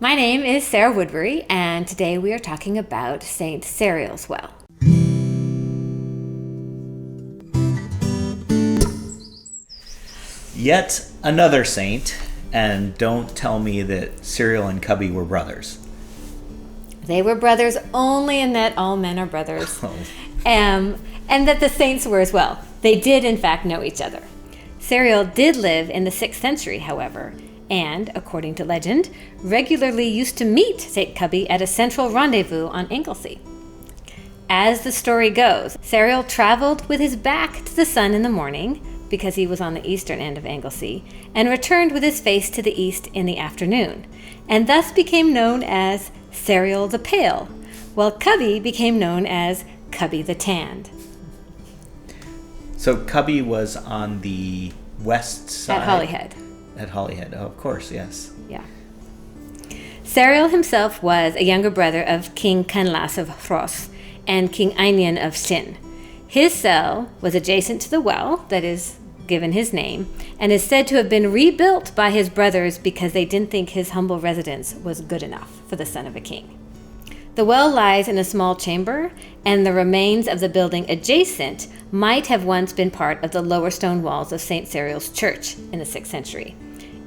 My name is Sarah Woodbury, and today we are talking about Saint Seiriol's well. Yet another saint, and don't tell me that Seiriol and Cubby were brothers. They were brothers only in that all men are brothers, and that the saints were as well. They did, in fact, know each other. Seiriol did live in the 6th century, however, and, according to legend, regularly used to meet St. Cubby at a central rendezvous on Anglesey. As the story goes, Seiriol traveled with his back to the sun in the morning, because he was on the eastern end of Anglesey, and returned with his face to the east in the afternoon, and thus became known as Seiriol the Pale, while Cubby became known as Cubby the Tanned. So Cubby was on the west side? At Holyhead. At Holyhead, oh, of course, yes. Yeah. Seiriol himself was a younger brother of King Cynlas of Rhos and King Einion of Sin. His cell was adjacent to the well that is given his name, and is said to have been rebuilt by his brothers because they didn't think his humble residence was good enough for the son of a king. The well lies in a small chamber, and the remains of the building adjacent might have once been part of the lower stone walls of St. Seiriol's church in the 6th century.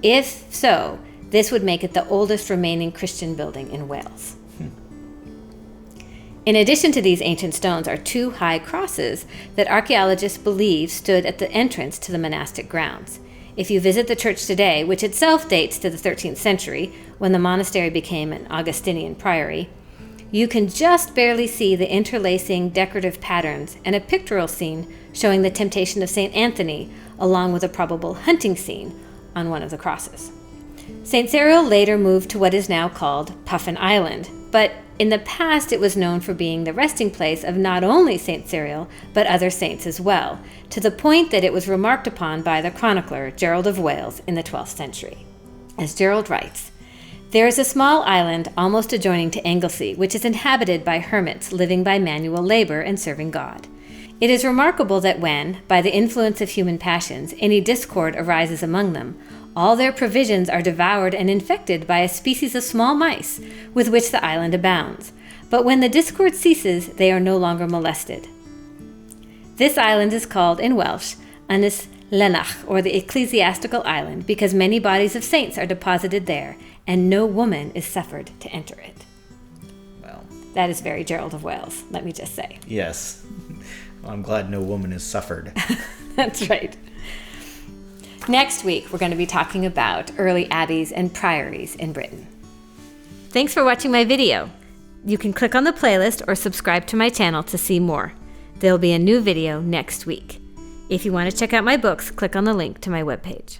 If so, this would make it the oldest remaining Christian building in Wales. In addition to these ancient stones are 2 high crosses that archaeologists believe stood at the entrance to the monastic grounds. If you visit the church today, which itself dates to the 13th century, when the monastery became an Augustinian priory, you can just barely see the interlacing decorative patterns and a pictorial scene showing the temptation of St. Anthony, along with a probable hunting scene on one of the crosses. St. Seiriol later moved to what is now called Puffin Island, but in the past it was known for being the resting place of not only St. Seiriol, but other saints as well, to the point that it was remarked upon by the chronicler Gerald of Wales in the 12th century. As Gerald writes, "There is a small island almost adjoining to Anglesey, which is inhabited by hermits living by manual labor and serving God. It is remarkable that when, by the influence of human passions, any discord arises among them, all their provisions are devoured and infected by a species of small mice, with which the island abounds. But when the discord ceases, they are no longer molested. This island is called in Welsh Ynys Llanach, or the ecclesiastical island, because many bodies of saints are deposited there, and no woman is suffered to enter it." Well, that is very Gerald of Wales, let me just say. Yes. Well, I'm glad no woman is suffered. That's right. Next week, we're going to be talking about early abbeys and priories in Britain. Thanks for watching my video. You can click on the playlist or subscribe to my channel to see more. There'll be a new video next week. If you want to check out my books, click on the link to my webpage.